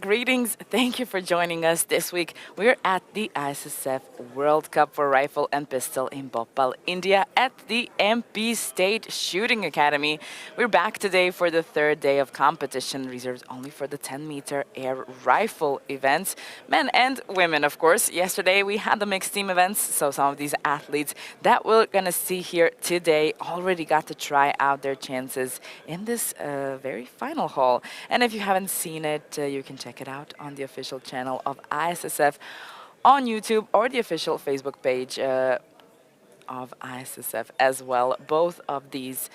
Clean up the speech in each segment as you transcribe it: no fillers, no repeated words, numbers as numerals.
Greetings. Thank you for joining us this week. We're at the ISF World Cup for Rifle and Pistol in Bhopal, India at the MP State Shooting Academy. We're back today for the third day of competition, reserved only for the 10-meter air rifle events. Men and women, of course. Yesterday we had the mixed team events, so some of these athletes that we're going to see here today already got to try out their chances in this very final haul. And if you haven't seen it, you can check it out on the official channel of ISSF on YouTube or the official Facebook page of ISSF as well. Both of these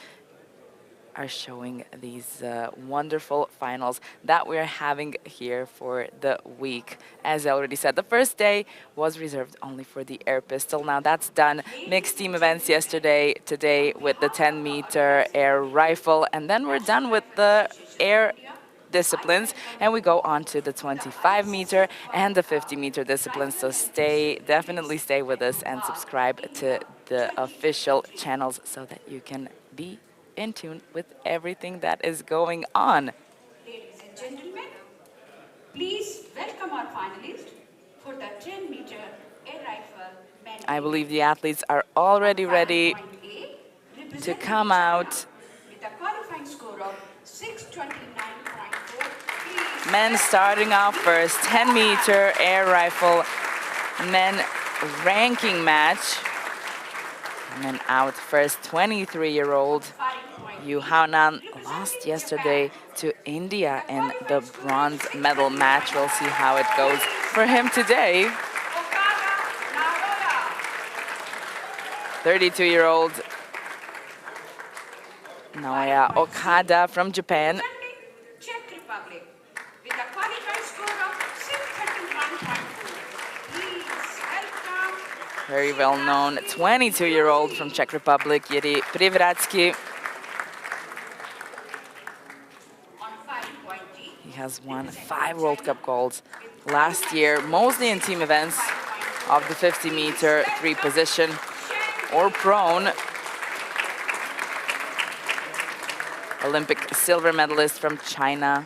are showing these wonderful finals that we're having here for the week. As I already said, the first day was reserved only for the air pistol. Now that's done. Mixed team events yesterday, today with the 10-meter air rifle, and then we're done with the air disciplines, and we go on to the 25-meter and the 50-meter disciplines. So definitely stay with us and subscribe to the official channels so that you can be in tune with everything that is going on. Ladies and gentlemen, please welcome our finalists for the 10-meter air rifle men. I believe the athletes are already ready to come out. With a qualifying score of 629.4. Men starting off first, 10-meter air rifle men ranking match. And then out first, 23-year-old Yuhanan lost yesterday to India in the bronze medal match. We'll see how it goes for him today. 32-year-old Naoya Okada from Japan. Czech Republic with a qualifying score of 631.4. Please welcome Very well-known 22-year-old from Czech Republic, Jiří Privratsky. He has won 5 World Cup golds last year, mostly in team events of the 50-meter 3 position or prone. Olympic silver medalist from China,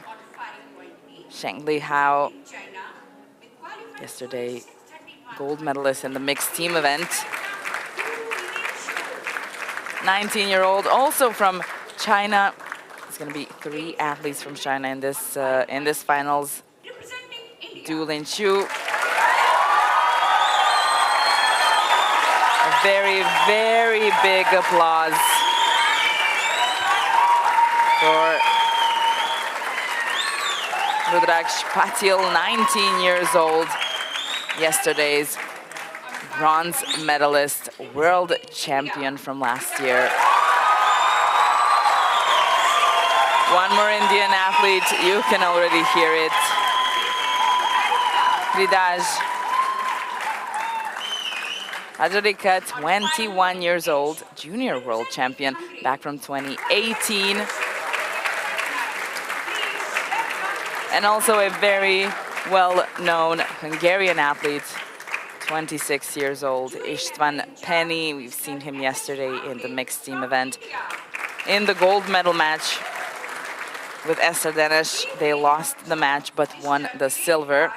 Sheng Li Hao. Yesterday, gold medalist in the mixed team event. 19-year-old, also from China. There's going to be 3 athletes from China in this finals. Du Linshu. A very, very big applause for Rudraksh Patil, 19 years old. Yesterday's bronze medalist, world champion from last year. One more Indian athlete, you can already hear it. Hridaj Hajarika, 21 years old, junior world champion, back from 2018. And also a very well-known Hungarian athlete, 26 years old, István Penny. We've seen him yesterday in the mixed team event. In the gold medal match with Eszter Denes, they lost the match but won the silver.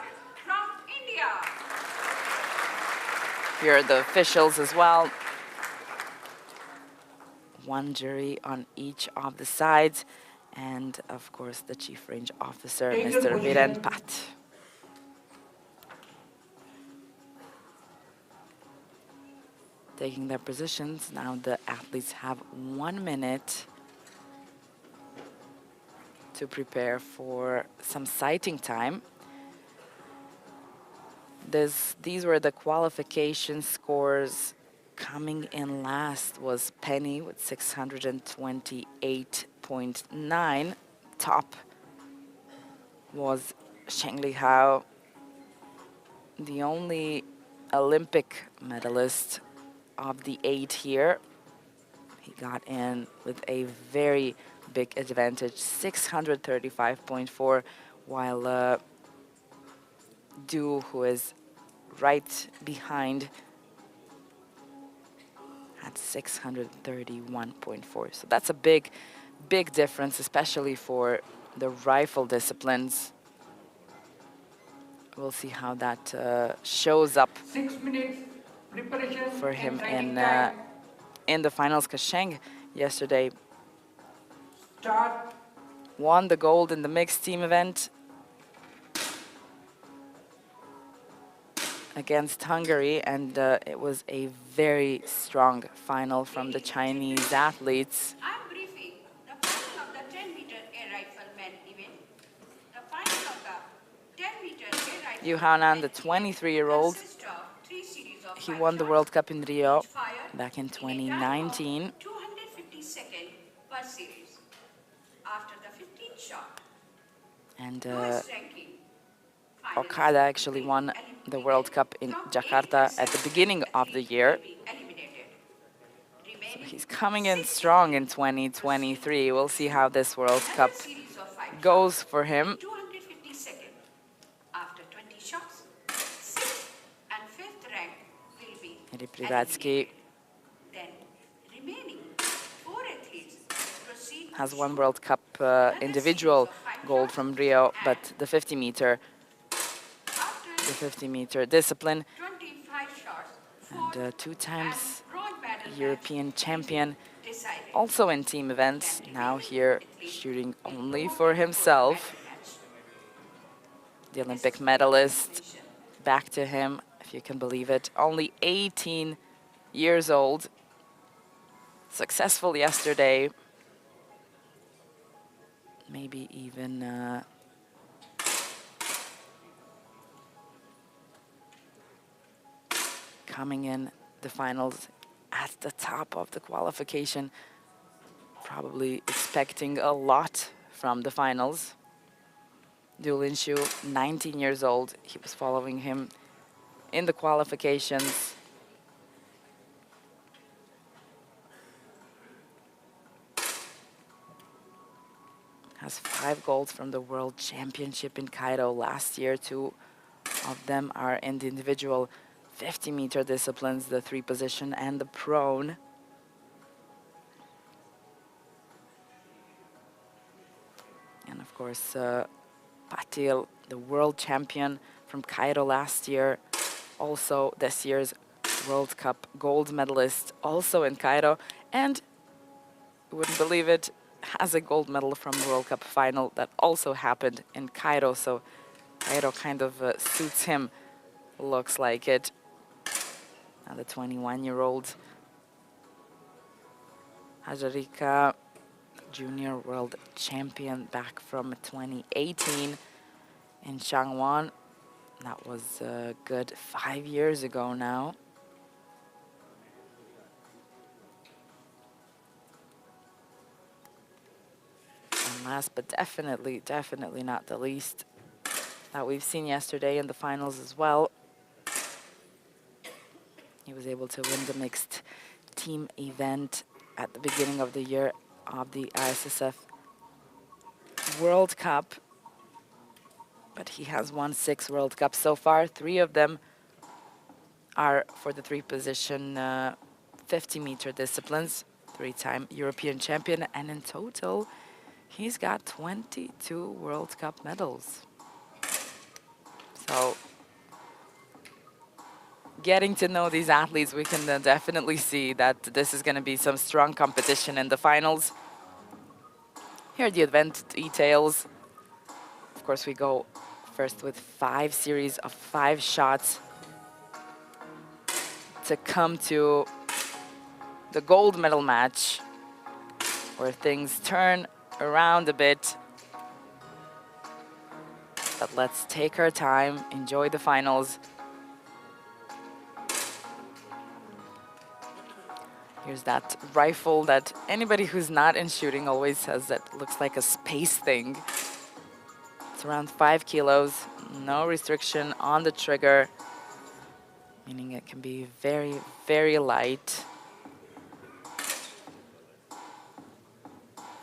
Here are the officials as well. One jury on each of the sides. And of course, the Chief Range Officer, Mr. Viren Pat. Taking their positions, now the athletes have 1 minute to prepare for some sighting time. These were the qualification scores. Coming in last was Penny with 628.9. Top was Sheng Li Hao, the only Olympic medalist of the 8 here. He got in with a very big advantage, 635.4, while Du, who is right behind, at 631.4. So that's a big difference, especially for the rifle disciplines. We'll see how that shows up 6 minutes preparation for him and training time. in the finals, because Sheng yesterday Start. won the gold in the mixed team event against Hungary, and it was a very strong final from the Chinese athletes. I'm briefing the final of the 10-meter air rifle men event. The final of the 10-meter air rifle Yu Haonan, the men event 23-year-old, consists of 3 series of he 5 won the shots, World Cup in Rio each fired back in in a time of 2019. 250 seconds per series. After the 15th shot, And lowest ranking Okada actually won the World Cup in Jakarta at the beginning of the year. So he's coming in strong in 2023. We'll see how this World Cup goes for him. 250 seconds. After 20 shots, 6th and 5th rank will be Privatsky then remaining 4 athletes proceed to has won shoot World Cup individual gold from Rio, but the 50 meter discipline, 25 shots. and 2 times Bronze medal European champion, decided. also in team events, now here shooting only for himself. The Olympic medalist, back to him, if you can believe it, only 18 years old, successful yesterday, maybe even coming in the finals at the top of the qualification, probably expecting a lot from the finals. Du Linshu, 19 years old, he was following him in the qualifications. Has 5 golds from the World Championship in Cairo last year. 2 of them are in the individual 50-meter disciplines, the 3 position and the prone. And of course, Patil, the world champion from Cairo last year, also this year's World Cup gold medalist, also in Cairo, and you wouldn't believe it, has a gold medal from the World Cup final that also happened in Cairo, so Cairo kind of suits him, looks like it. Now the 21-year-old Hajarika, junior world champion back from 2018 in Changwon. That was a good 5 years ago now. And last but definitely not the least, that we've seen yesterday in the finals as well. He was able to win the mixed team event at the beginning of the year of the ISSF World Cup. But he has won 6 World Cups so far. 3 of them are for the 3-position 50-meter disciplines. 3-time European champion. And in total, he's got 22 World Cup medals. So getting to know these athletes, we can definitely see that this is going to be some strong competition in the finals. Here are the event details. Of course, we go first with 5 series of 5 shots to come to the gold medal match, where things turn around a bit. But let's take our time, enjoy the finals. Here's that rifle that anybody who's not in shooting always says that looks like a space thing. It's around 5 kilos, no restriction on the trigger, meaning it can be very, very light.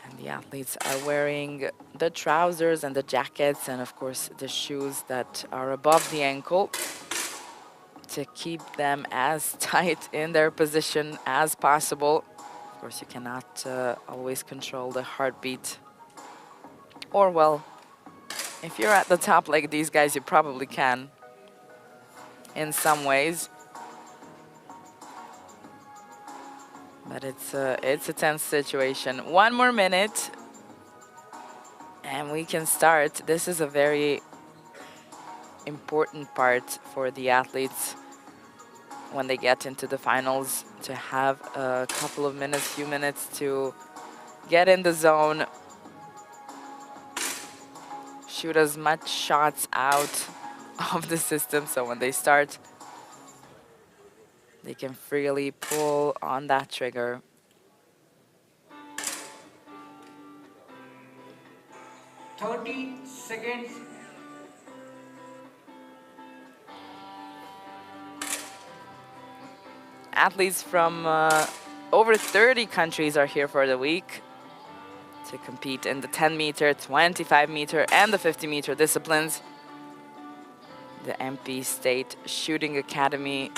And the athletes are wearing the trousers and the jackets and of course the shoes that are above the ankle to keep them as tight in their position as possible. Of course, you cannot always control the heartbeat or, well, If you're at the top like these guys, you probably can in some ways. But it's a tense situation. 1 more minute and we can start. This is a very important part for the athletes when they get into the finals, to have a couple of minutes, few minutes to get in the zone, shoot as much shots out of the system, so when they start, they can freely pull on that trigger. $30 seconds. Athletes from over 30 countries are here for the week to compete in the 10-meter, 25-meter, and the 50-meter disciplines. The MP State Shooting Academy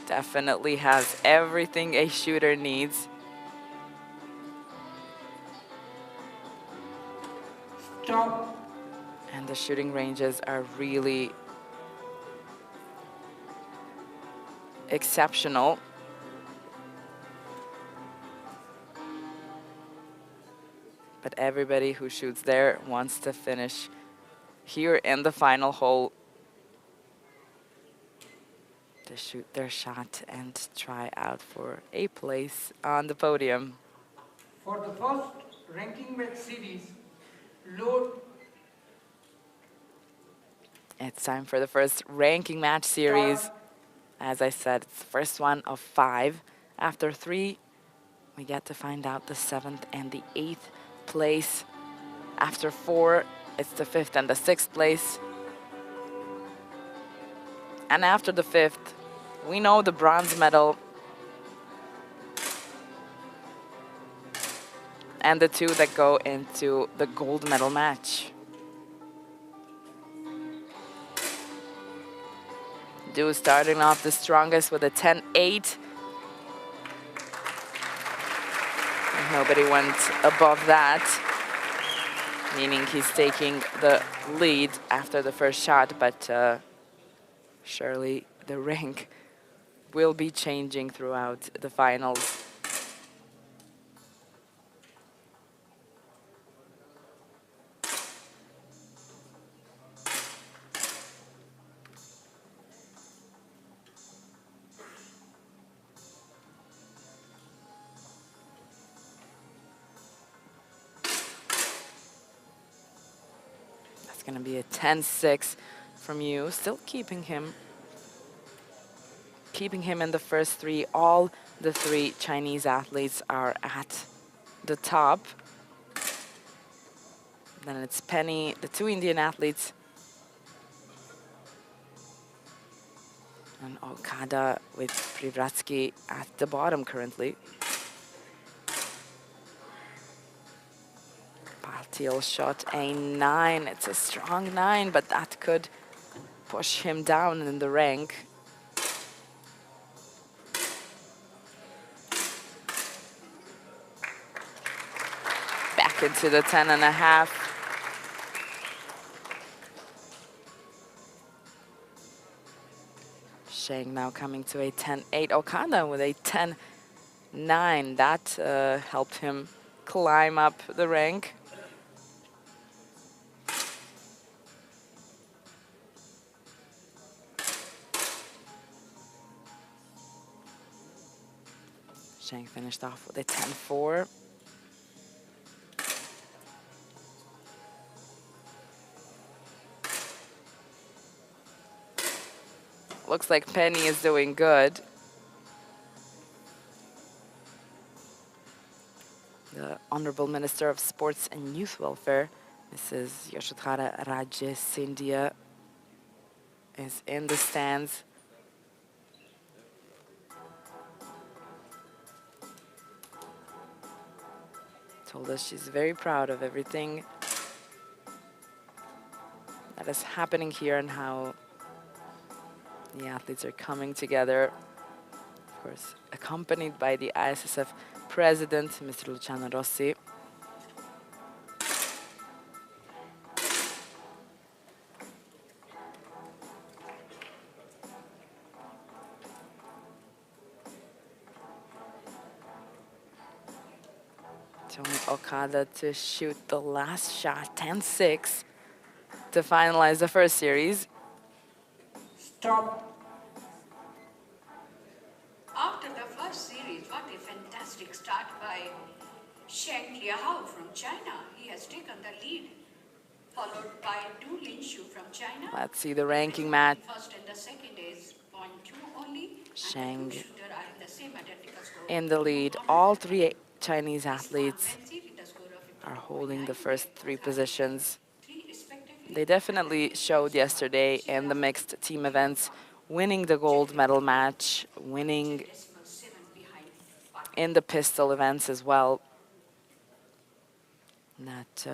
definitely has everything a shooter needs. Stop. And the shooting ranges are really exceptional. But everybody who shoots there wants to finish here in the final hole to shoot their shot and try out for a place on the podium. For the first ranking match series, load. It's time for the first ranking match series. Start. As I said, it's the first one of 5. After 3, we get to find out the 7th and the 8th place. After 4, it's the 5th and the 6th place. And after the 5th, we know the bronze medal and the 2 that go into the gold medal match. Du starting off the strongest with a 10-8. Nobody went above that, meaning he's taking the lead after the first shot, but surely the rank will be changing throughout the finals. Going to be a 10-6 from you, still keeping him in the first 3. All the 3 Chinese athletes are at the top. Then it's Penny, the 2 Indian athletes, and Okada with Privratsky at the bottom currently. Teal shot a 9. It's a strong 9, but that could push him down in the rank. Back into the 10.5. Sheng now coming to a 10-8. Okada with a 10-9. That helped him climb up the rank. Sheng finished off with a 10-4. Looks like Penny is doing good. The Honorable Minister of Sports and Youth Welfare, Mrs. Yashodhara Raje Scindia, is in the stands. Told us she's very proud of everything that is happening here and how the athletes are coming together. Of course, accompanied by the ISSF president, Mr. Luciano Rossi. Tomi Okada to shoot the last shot, 10-6, to finalize the first series. Stop. After the first series, what a fantastic start by Sheng Liahao from China. He has taken the lead, followed by Du Linshu from China. Let's see the ranking match. First and the second is 0.2 only. Sheng And the two shooter are in the same identical score. in the lead. All three Chinese athletes are holding the first three positions. They definitely showed yesterday in the mixed team events, winning the gold medal match, winning in the pistol events as well. That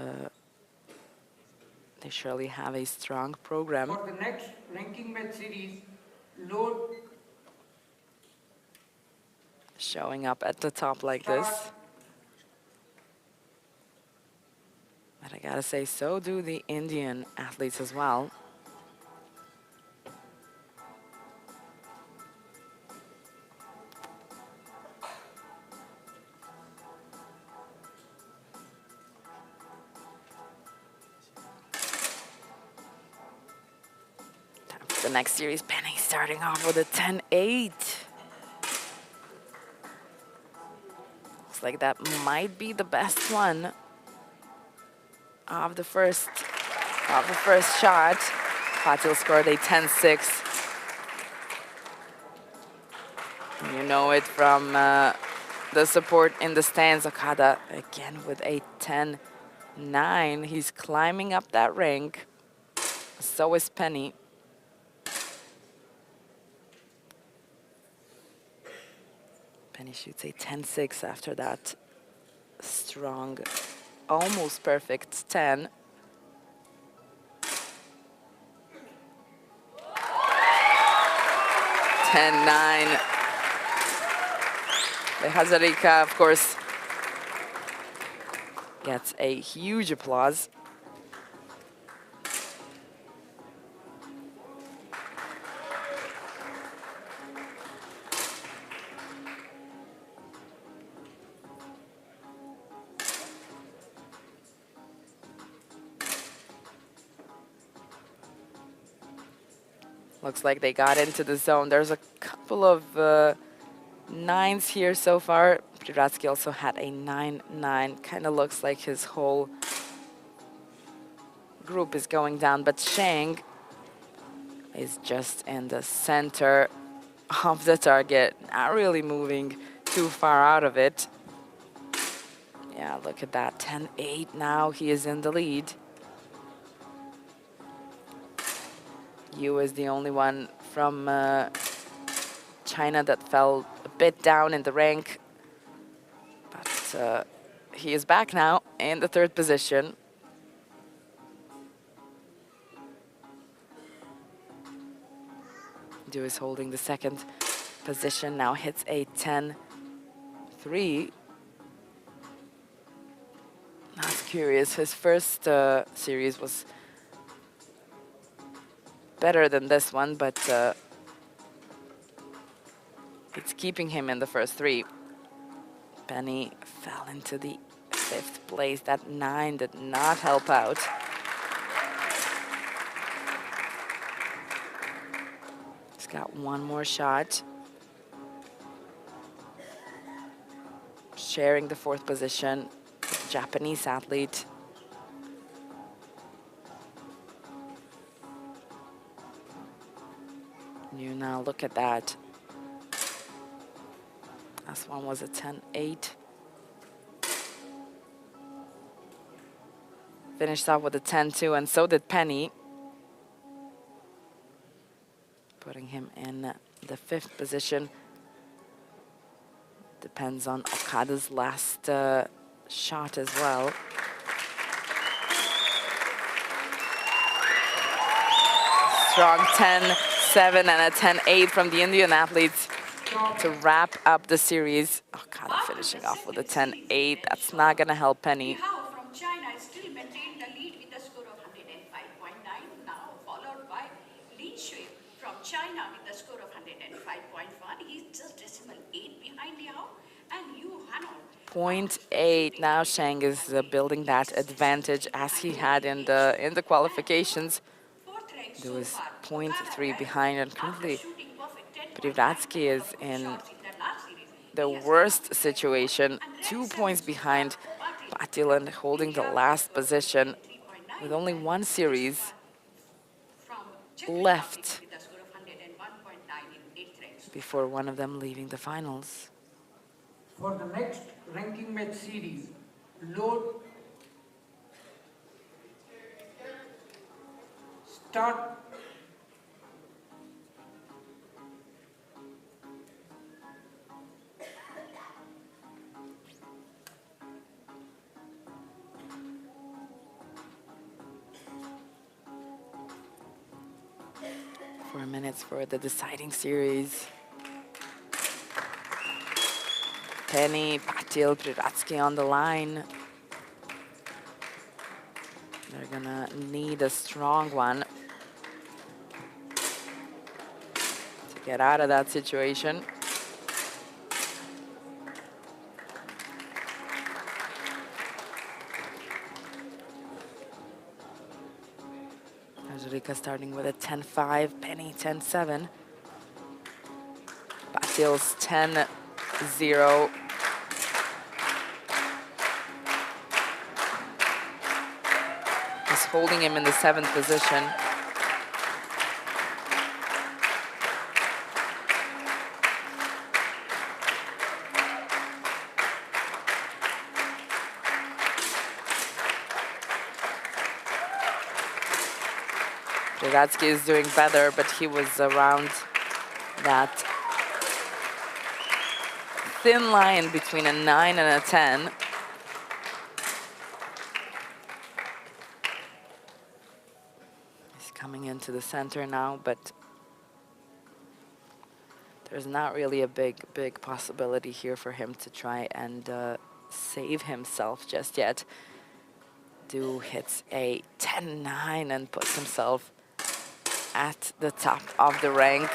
they surely have a strong program. For the next ranking match series, load. Showing up at the top like this. But I gotta say, so do the Indian athletes as well. Time for the next series. Penny starting off with a 10-8. Looks like that might be the best one of the first shot. Patil scored a 10-6. You know it from the support in the stands. Okada again with a 10-9. He's climbing up that rank. So is Penny. Penny shoots a 10-6 after that strong, almost perfect 10. The Hazarika, of course, gets a huge applause. Looks like they got into the zone. There's a couple of 9s here so far. Priratsky also had a 9-9. Kind of looks like his whole group is going down, but Sheng is just in the center of the target, not really moving too far out of it. Yeah, look at that, 10-8 now. He is in the lead. Yu is the only one from China that fell a bit down in the rank. But he is back now in the third position. Du is holding the second position, now hits a 10-3. That's curious. His first series was better than this one, but it's keeping him in the first three. Penny fell into the 5th place. That 9 did not help out. He's got one more shot. Sharing the 4th position, Japanese athlete. You now look at that. Last one was a 10-8. Finished off with a 10-2, and so did Penny. Putting him in the 5th position. Depends on Okada's last shot as well. Strong 10-7 and a 10-8 from the Indian athletes to wrap up the series. Okada finishing off with a 10-8. That's not going to help Penny. Liahao from China still maintained the lead with a score of 105.9, now followed by Lin Shui from China with a score of 105.1. He's just decimal 8 behind Liahao. And Yu Hano 0.8. Now Sheng is building that advantage as he had in the qualifications. Fourth rank There so was far. 0.3 Okada, behind, and after currently shooting perfect 10 point Privratsky nine is couple of in shots in the last series, the he has come up worst to rank situation, one and 2 rank 7 points so far. behind Patil and holding the India last was with position 3.9 with only and one series from Czech Republic left with a score of 101.9 in 8th rank so far. before one of them leaving the finals. For the next ranking match series, load, start. Four minutes for the deciding series. Penny, Patil, Privratsky on the line. They're gonna need a strong one to get out of that situation. Azurika starting with a 10-5, Penny 10-7. Patil's 10-0. He's holding him in the 7th position. Privratsky is doing better, but he was around that thin line between a 9 and a 10. He's coming into the center now, but there's not really a big possibility here for him to try and save himself just yet. Du hits a 10-9 and puts himself at the top of the rank.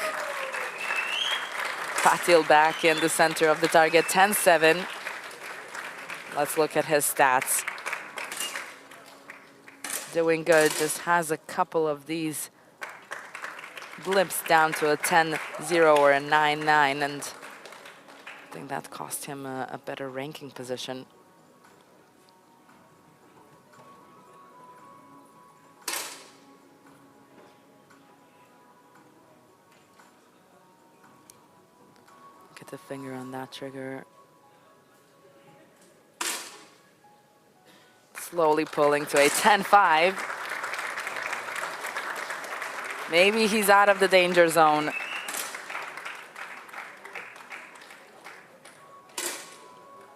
Patil back in the center of the target, 10-7. Let's look at his stats. Doing good, just has a couple of these blips down to a 10-0 or a 9-9, and I think that cost him a better ranking position. Get the finger on that trigger. Slowly pulling to a 10-5. Maybe he's out of the danger zone.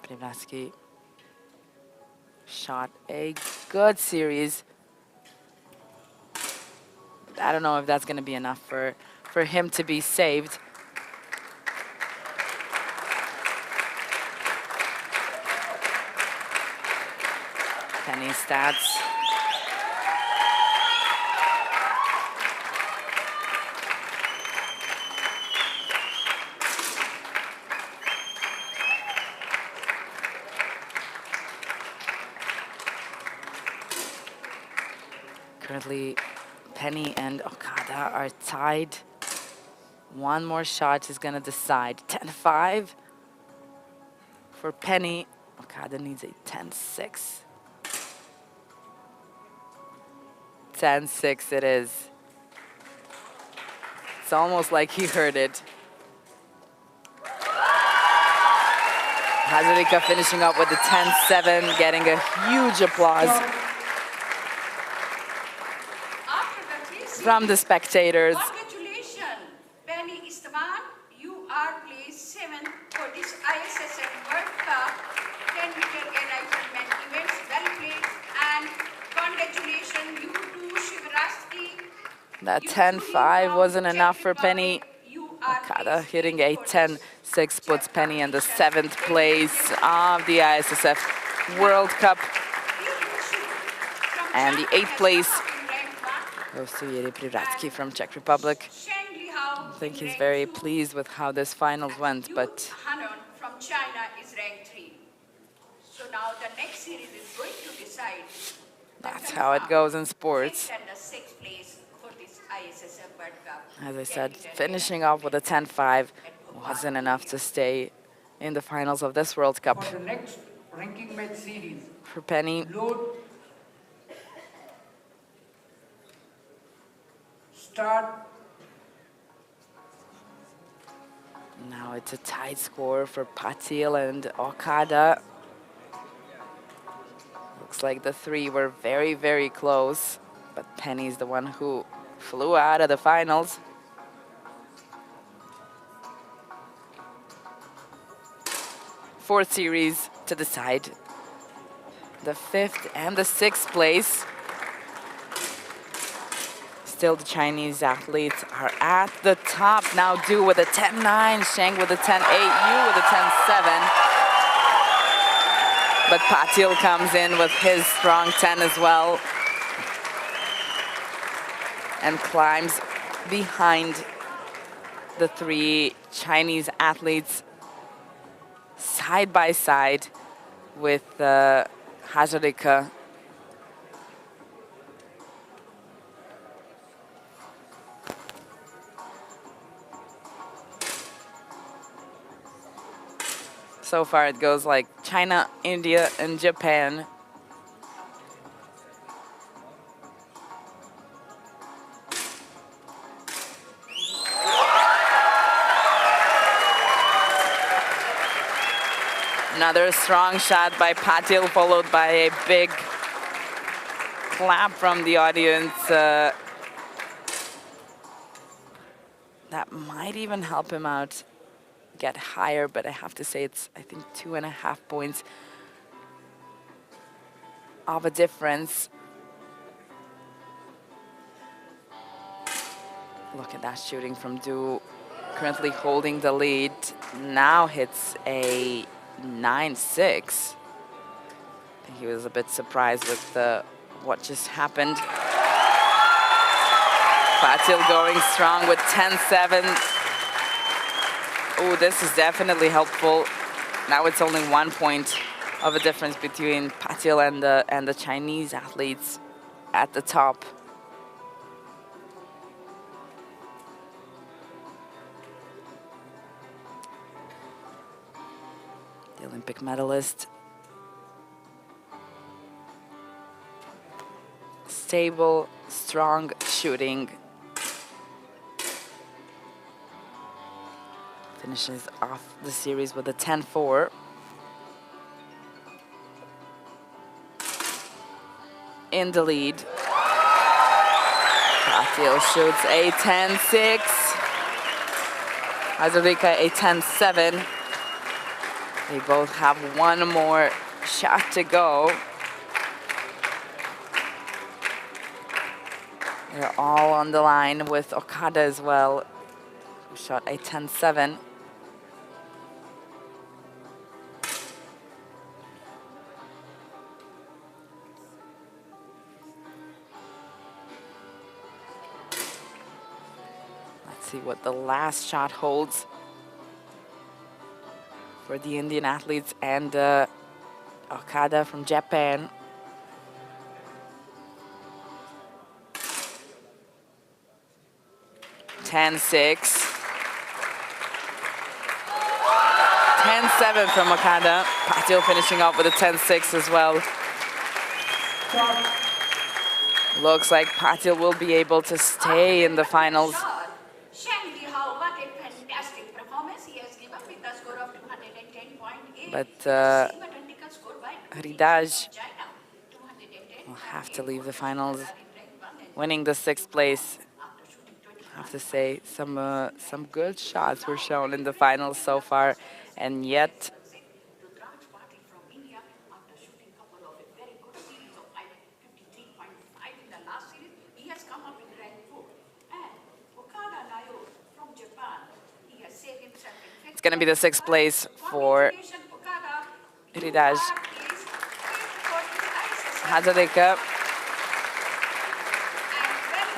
Privratsky shot a good series. I don't know if that's going to be enough for him to be saved. Penny stats. Currently, Penny and Okada are tied. One more shot is going to decide. 10-5 for Penny. Okada needs a 10-6. 10-6 it is. It's almost like he heard it. Hazarika finishing up with the 10-7, getting a huge applause from the spectators. Congratulations, Penny Esteban. You are placed 7th for this ISSF World Cup 10-meter air rifleman events. Well played, and congratulations you to Shivratsky. That 10-5 wasn't enough for Penny. Okada hitting a 10-6 puts Penny in the 7th place of the ISSF World Cup. And the 8th place goes to Yuri Privratsky from Czech Republic. I think he's very pleased with how this finals went, but Hanon from China is ranked 3. So now the next series is going to decide the That's how it goes in sports. fifth and the sixth place for this ISSF World Cup. As I said, finishing off with a 10-5 wasn't enough to stay in the finals of this World Cup. For the next ranking match series, For Penny, load, start. now it's a tight score for Patil and Okada. Looks like the three were very, very close, but Penny's the one who flew out of the finals. Fourth series to decide the fifth and the sixth place. Still the Chinese athletes are at the top now. Du with a 10-9, Sheng with a 10-8, Yu with a 10-7. But Patil comes in with his strong 10 as well and climbs behind the three Chinese athletes side by side with Hazarika. So far it goes like China, India, and Japan. Another strong shot by Patil, followed by a big clap from the audience. That might even help him out get higher, but I have to say it's, I think, 2.5 points of a difference. Look at that shooting from Du, currently holding the lead. Now hits a 9-6. I think he was a bit surprised with what just happened. Patil going strong with 10-7. Oh, this is definitely helpful. Now it's only 1 point of a difference between Patil and the Chinese athletes at the top. The Olympic medalist. Stable, strong shooting. Finishes off the series with a 10-4. In the lead. Patil shoots a 10-6. Hazarika a 10-7. They both have one more shot to go. They're all on the line with Okada as well, who shot a 10-7. See what the last shot holds for the Indian athletes and Okada from Japan. (10-6). 10-7 from Okada. Patil finishing off with a 10-6 as well. Looks like Patil will be able to stay in the finals. But Hridaj will have to leave the finals, winning the 6th place. I have to say, some good shots were shown in the finals so far, and yet it's going to be the 6th place for Hridaj. Hazarika.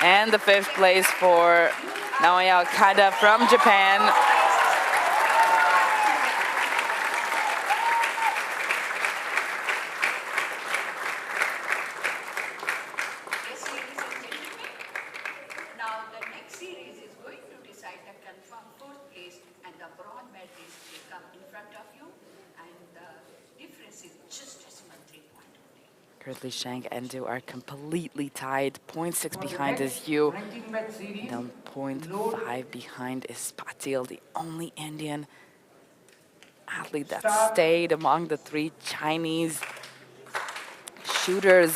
And the 5th place for Naoya Okada from Japan. Currently, Shang and Du are completely tied. 0.6 For the behind next is Yu. ranking match series, Then load 0.5 behind is Patil, the only Indian athlete that start. stayed among the 3 Chinese shooters.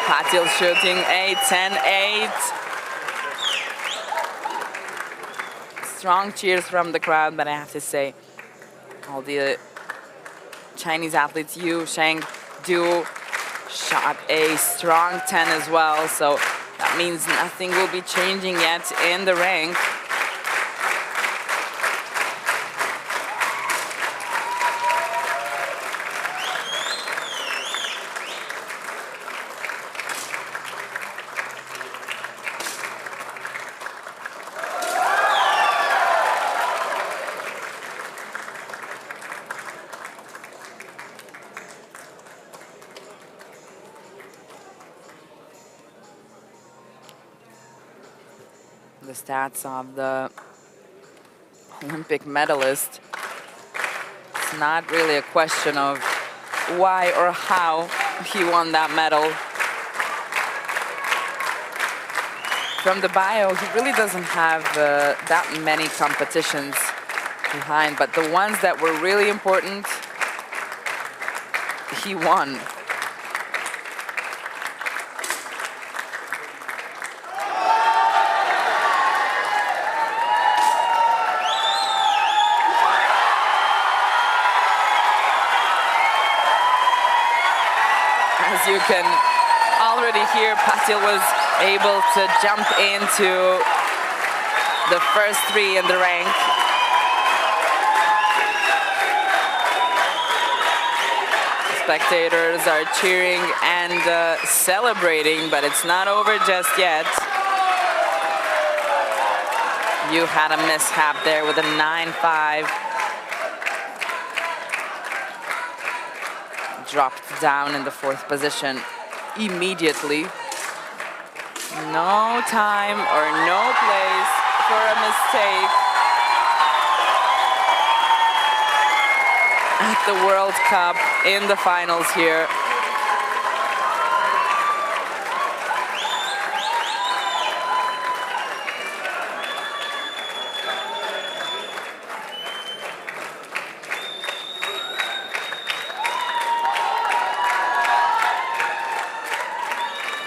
Patil shooting 8-10-8. Strong cheers from the crowd, but I have to say, all the Chinese athletes, Yu, Shang, Du, shot a strong 10 as well. So that means nothing will be changing yet in the rank. The stats of the Olympic medalist. It's not really a question of why or how he won that medal. From the bio, he really doesn't have that many competitions behind, but the ones that were really important, he won. As you can already hear, Patil was able to jump into the first 3 in the rank. Spectators are cheering and celebrating, but it's not over just yet. You had a mishap there with a 9-5. Dropped down in the 4th position immediately. No time or no place for a mistake at the World Cup in the finals here.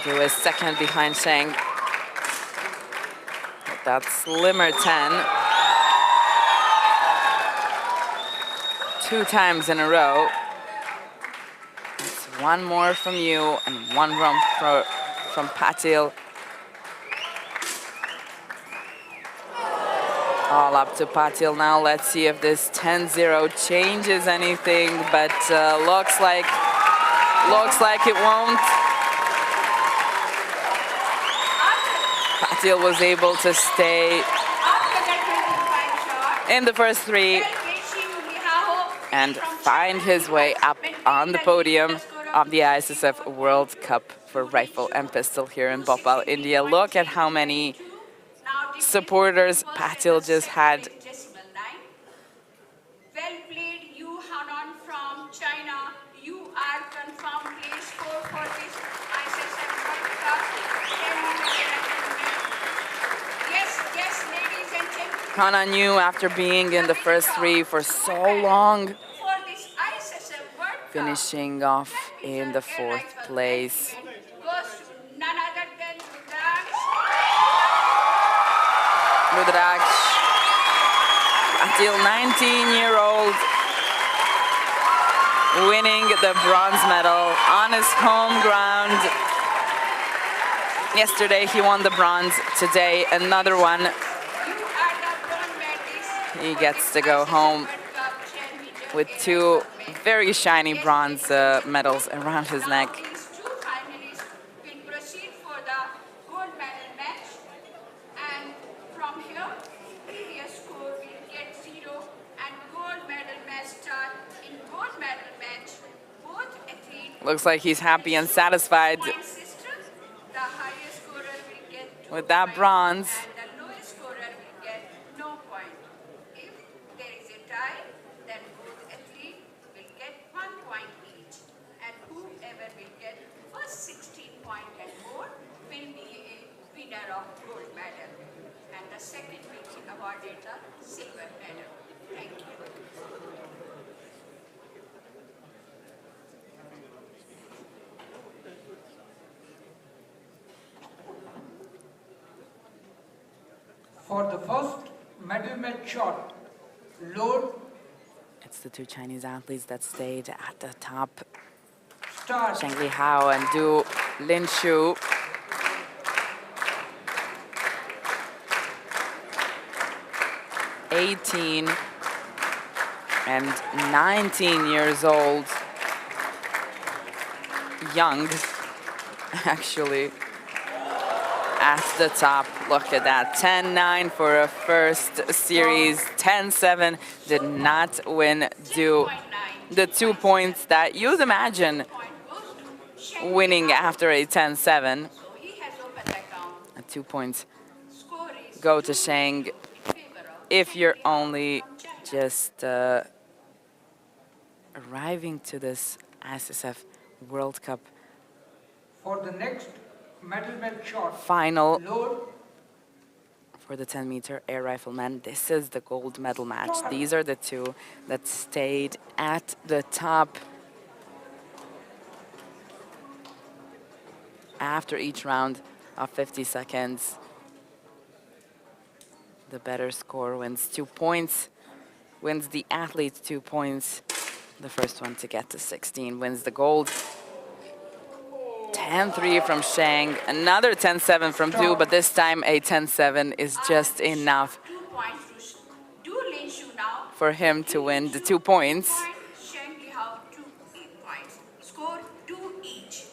He was second behind Sheng. That slimmer 10. 2 times in a row. It's 1 more from you and 1 from Patil. All up to Patil now. Let's see if this 10-0 changes anything, but looks like it won't. Patil was able to stay in the first 3 and find his way up on the podium of the ISSF World Cup for rifle and pistol here in Bhopal, India. Look at how many supporters Patil just had. Well played, Yu Hanan from China. You are confirmed place 4 for this ISSF World Cup. Yes, ladies and gentlemen. Hanan Yu, after being in the first 3 for so long, For this ISSF World Cup, finishing off in the 4th place. goes to none other than Rudraksh, Patil, 19-year-old, winning the bronze medal on his home ground. Yesterday he won the bronze, today another one. He gets to go home with 2 very shiny bronze medals around his neck. These 2 finalists will proceed Looks like he's happy and satisfied Point system, the highest scorer will get 2 with that points bronze. and the lowest scorer will get no point. If there is a tie, then both athletes will get 1 point each. And whoever will get first 16 points and more will be a winner of gold medal. And the second will be awarded the silver medal. Thank you. For the first medal match shot, load, It's the two Chinese athletes that stayed at the top. start. Zheng Lihao and Du Linshu. (18) and 19 years old. Young, actually, at the top. Look at that, 10-9 for a first series, 10-7. Did not win due the 2 points that you'd imagine winning after a 10-7. So he has opened the account. 2 points Score is go to Sheng in favor of if you're only China. just arriving to this ISSF World Cup For the next medal match shot, final load, for the 10-meter air riflemen. This is the gold medal match. These are the two that stayed at the top after each round of 50 seconds. The better score wins 2 points, wins the athlete 2 points. The first one to get to 16 wins the gold. 10-3 from Sheng, another 10-7 from Du, but this time a 10-7 is just enough 2 points to Du Linshu now. for him to win the 2 points. Sheng Lihao 2 points. Score 2 each.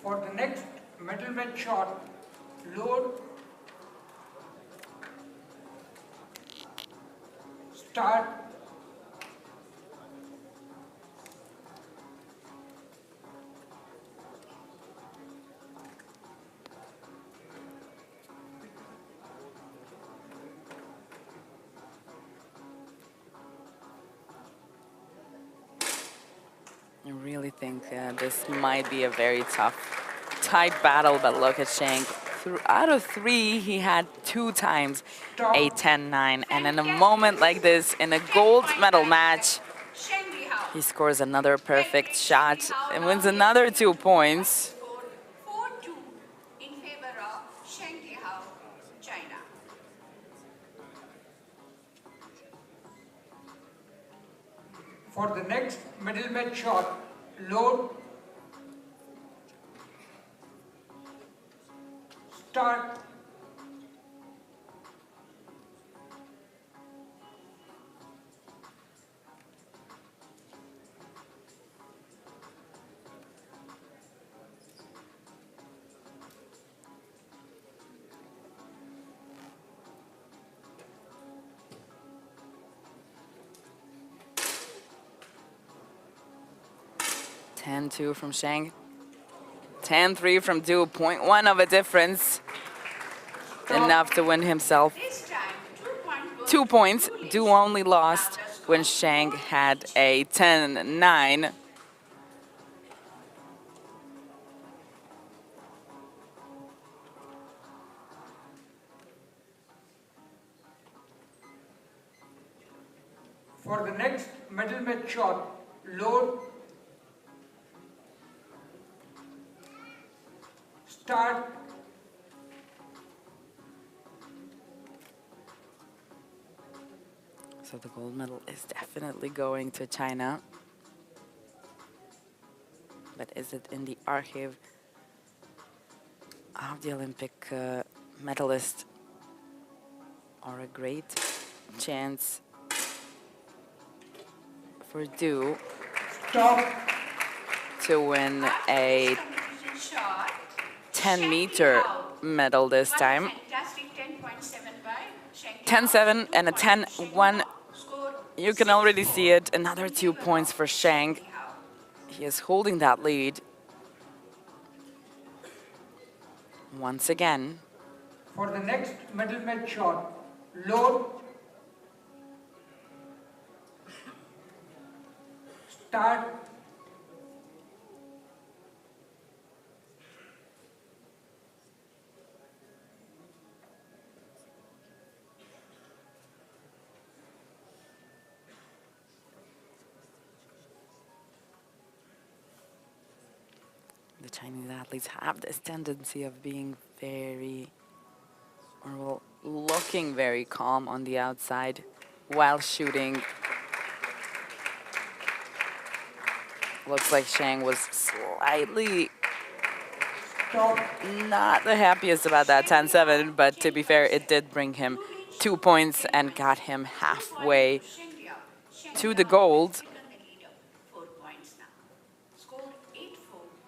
for the next medal match shot, load, start. I really think this might be a very tough, tight battle, but look at Sheng. Out of 3, he had 2 times a 10-9, and in a moment like this, in a gold medal match, Sheng Lihao. he scores another perfect shot and wins another 2 points. Score 4-2 in favor of Sheng Lihao, China. For the next medal match shot, load, start. (10-2 from Sheng. 10-3 from Du, 0.1 of a difference. Enough to win himself This time, 2 points goes 2 points. to Du Du Linshu. only lost when Sheng had a 10-9. For the next medal match shot, load, start. So the gold medal is definitely going to China. But is it in the archive of the Olympic medalist, or a great chance for Du Stop. to win a Competition shot. 10-meter medal this time? Fantastic 10-7 by Sheng Liao. 10-7 and a 10-1. Score You can already see it. Another 2 points for Sheng. He is holding that lead. Once again. For the next middle match shot, load, start, The Chinese athletes have this tendency of being very, or well, looking very calm on the outside while shooting. Looks like Sheng was slightly stop, not the happiest about that 10-7, but to be fair, it did bring him 2 points and got him halfway to the gold. 4 points now. Score 8-4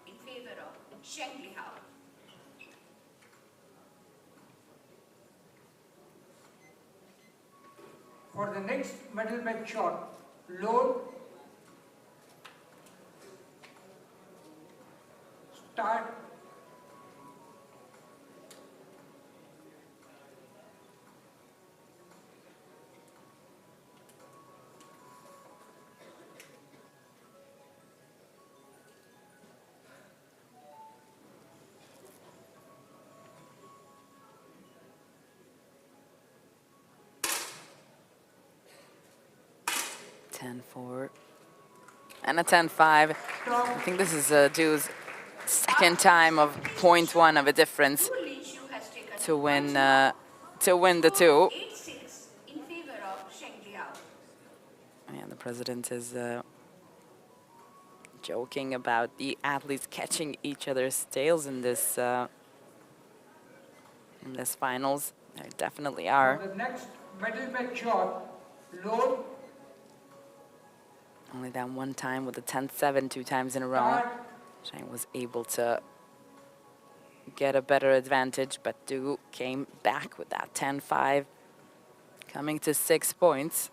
in favor of Sheng Liao. for the next middle match shot, load, start, (10-4) and a 10-5. I think this is Du's second time of 0.1 of a difference Lu Linshu has taken to win points now. the two. 8-6 in favor of Sheng Liao. And the president is joking about the athletes catching each other's tails in this finals. There definitely are. for the next middle match shot, load, Only that one time with the 10-7 2 times in a row. start, Sheng was able to get a better advantage, but Du came back with that 10-5, coming to 6 points.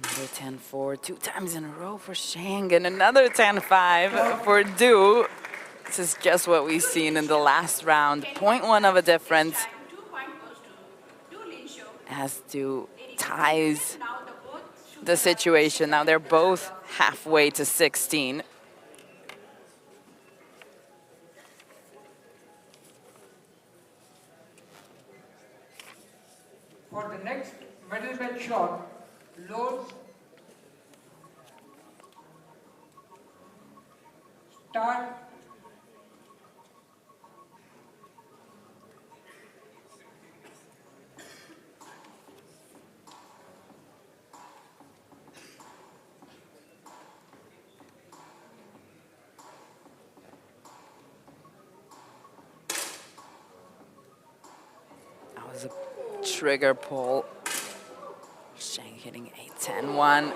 Another 10-4, 2 times in a row for Sheng, and another 10-5 for Du. This is just what we've seen in the last round. 0.1 of a difference Time 2 point goes to Lu Linshu. as Du ties Now the both shooters the situation. Now they're both halfway to 16. for the next middle match shot, load, start, That was a trigger pull. Sheng hitting a 10-1.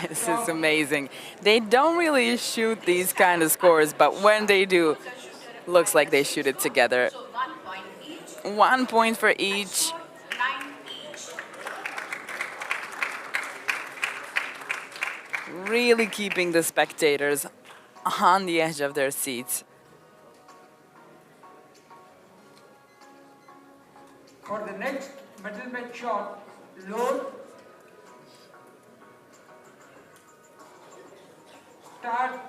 This is amazing. They don't really shoot these kind of scores, but when they do, looks like they shoot it together. so 1 point each. 1 point for each. 9 each. Really keeping the spectators on the edge of their seats. for the next middle match shot, load, start,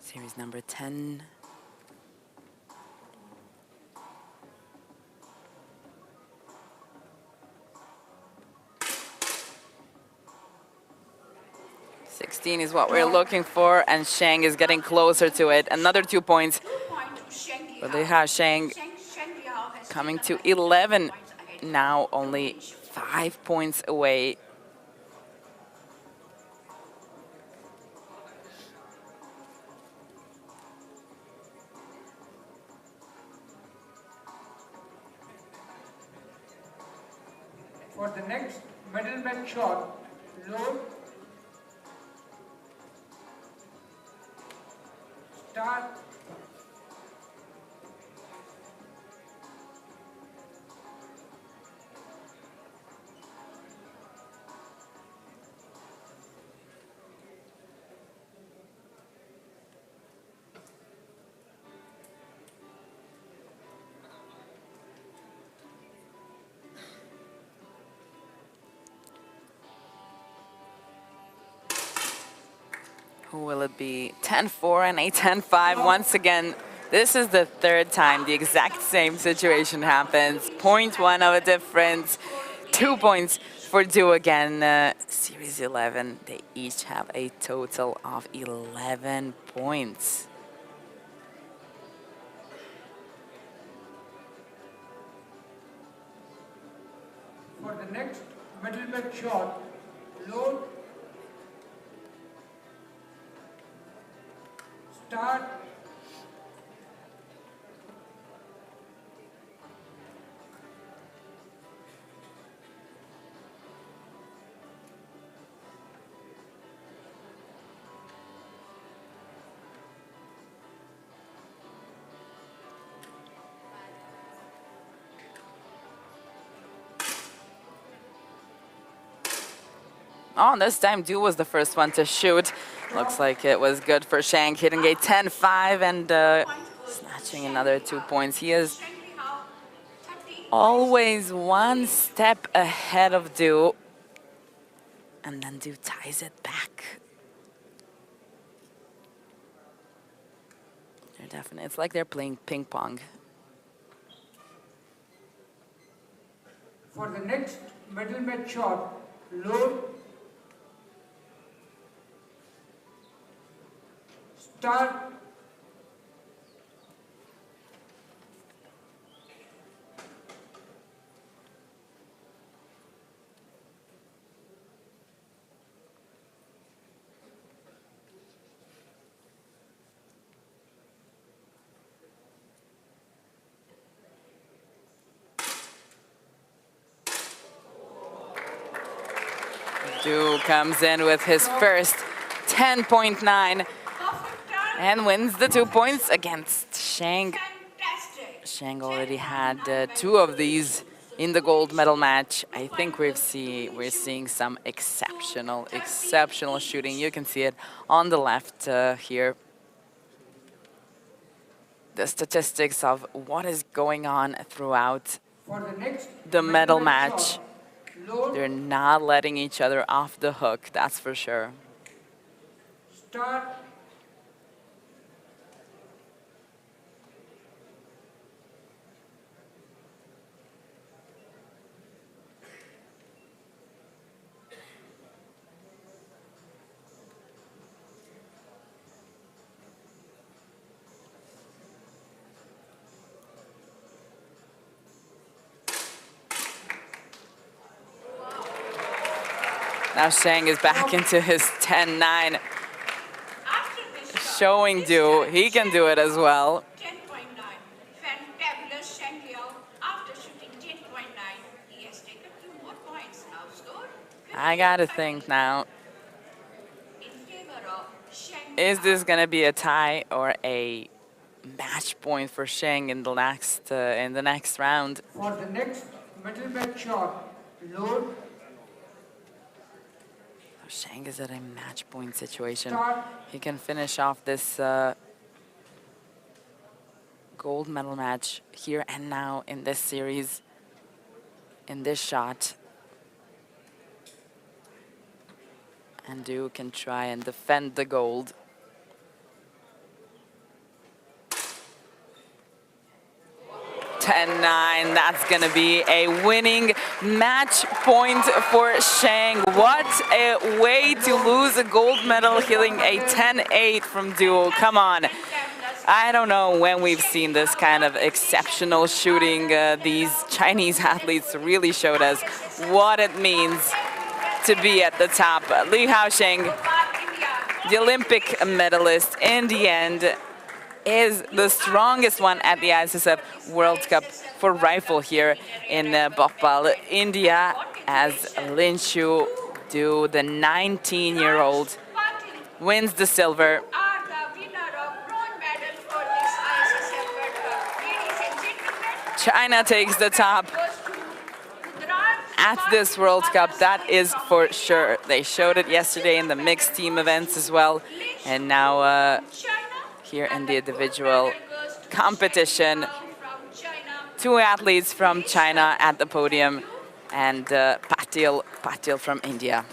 Series number 10. Is what we're looking for, and Sheng is getting closer to it. Another 2 points, 2 point to Sheng Liao. but they have Sheng Sheng Liao has coming to taken 11, points ahead. now only 5 points away. match shot. Load. Start. Who will it be? 10-4 and a 10-5 once again. This is the third time the exact same situation happens. 0.1 of a difference. 2 points for Du again. Series 11, they each have a total of 11 points. For the next middle match shot, load. Start. Oh, this time Du was the first one to shoot. Looks like it was good for Shang, hitting a 10-5 and snatching another 2 points. He is always one step ahead of Du. And then Du ties it back. They're definitely, it's like they're playing ping pong. For the next middle match shot, load. Start. Du comes in with his first 10.9 and wins the 2 points against Shang. Shang already had 2 of these in the gold medal match. I think we're seeing some exceptional shooting. You can see it on the left here. The statistics of what is going on throughout the medal match. They're not letting each other off the hook, that's for sure. Start. Now Shang is back into his 10-9, showing Du he can do it as well. 10.9. Fantabulous Shang Liao. After shooting 10.9, he has taken 2 more points. Now score. I gotta think now. In favor of Shang Is Liao. this gonna be a tie or a match point for Shang in the next round? For the next middle match shot, load. Shang is at a match point situation. Start. He can finish off this gold medal match here and now in this series, in this shot. And Du can try and defend the gold. 10-9, that's gonna be a winning match point for Shang. What a way to lose a gold medal, hitting a 10-8 from Du. Come on. I don't know when we've seen this kind of exceptional shooting. These Chinese athletes really showed us what it means to be at the top. Li Haosheng, the Olympic medalist, in the end, is the strongest one at the ISSF World Cup for rifle here in Bhopal, India. as Lin Shu Du, the 19-year-old, wins the silver. Are the winner of bronze medal for this ISSF World Cup. Ladies and gentlemen, China takes the top goes to Gujarat at this World Cup, that is for sure. They showed it yesterday in the mixed team events as well, and now here in the individual competition, two athletes from China at the podium, and Patil from India.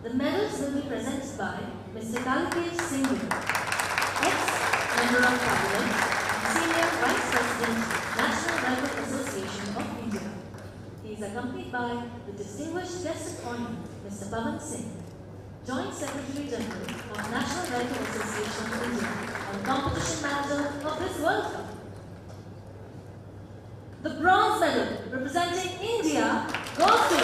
The medals will be presented by Mr. Kalikesh Singh, ex-Member of Parliament and Senior Vice President, National Rifle Association of India. He is accompanied by the distinguished guest of honor, Mr. Pavan Singh, Joint Secretary General of National Rifle Association of India and Competition Manager of this World Cup. The bronze medal representing India goes to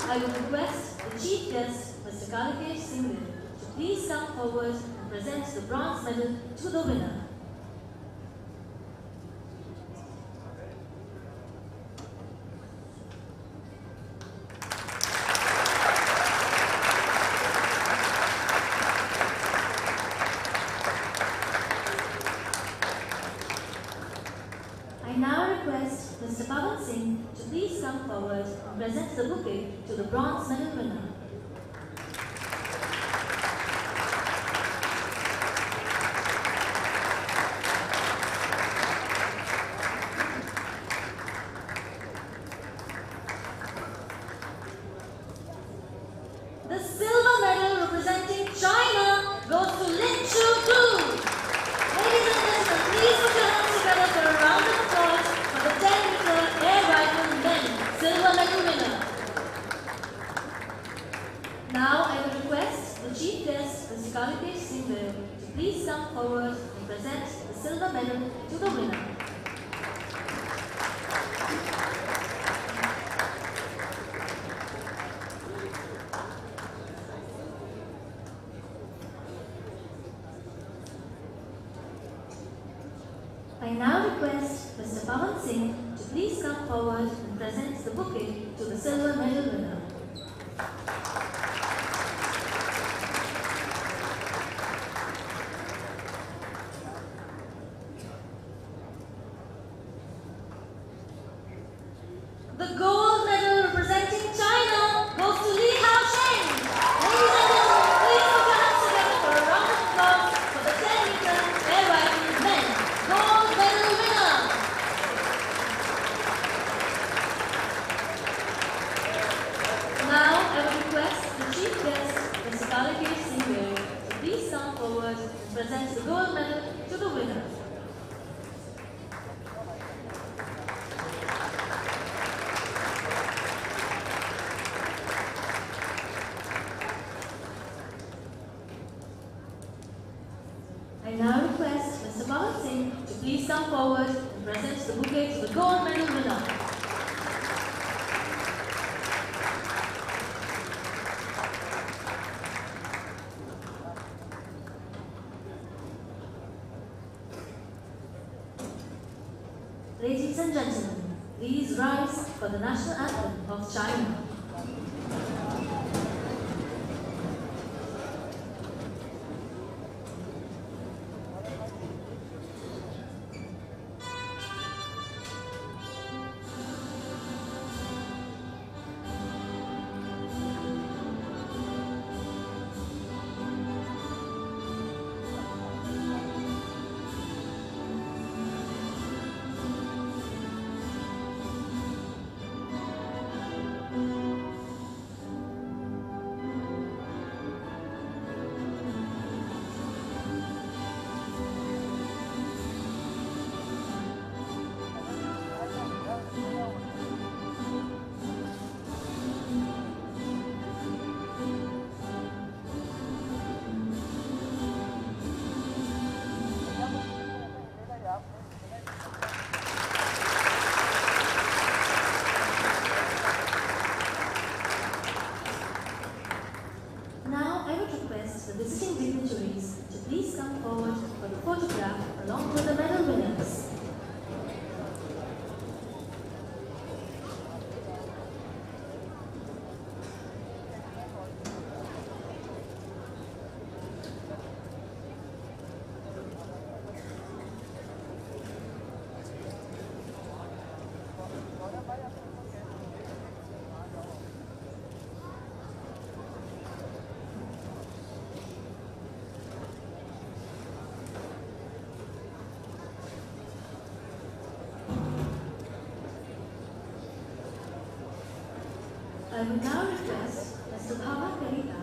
I would request the Chief Guest, Mr. Kalikesh Singh, to please come forward and present the bronze medal to the winner. I now request Mr. Pavan Singh to please come forward and present the bouquet to the bronze medal winner. The silver medal representing China goes to Lin Chu Du. Ladies and gentlemen, please put your hands together for a round of applause for the 10-meter air rifle men silver medal winner. Now I will request the Chief Guest, Mr. Kalikesh Singh, to please come forward and present the silver medal to the winner. I now request Mr. Pavan Singh to please come forward and present the bouquet to the silver medal winner. The gold medal representing China goes to Li Haosheng. Ladies and gentlemen, please put your hands together for a round of applause for the 10-meter air rifle men gold medal winner. Now I will request the Chief Guest, Mr. Kalikesh Singh, to please come forward and present the gold medal to the winner. I now request Mr. Pavan Singh to please come forward and present the bouquet to the gold medal winner. Ladies and gentlemen, please rise for the national anthem of China. Now I would request the visiting dignitaries to please come forward for the photograph along with the medal winners. I will now request Mr. Bhava Kalita,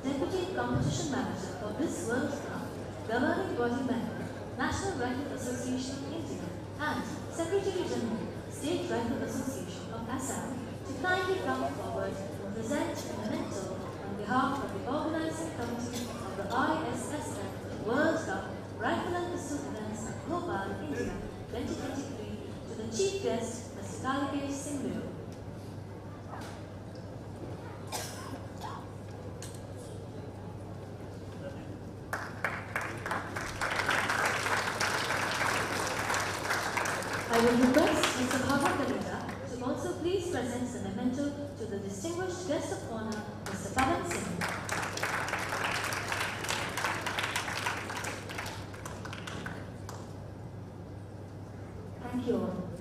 Deputy Competition Manager for this World Cup, Governing Body Member, National Rifle Association of India, and Secretary General, State Rifle Association of Assam, to kindly come forward and present a memento on behalf of the organizing committee of the ISSF World Cup Rifle and Pistol Events at Bhopal-India 2023 to the Chief Guest, Mr. Kalikesh Singh. I will request Mr. Bhava Kalita to also please present the memento to the distinguished guest of honor, Mr. Pavan Singh. Thank you all.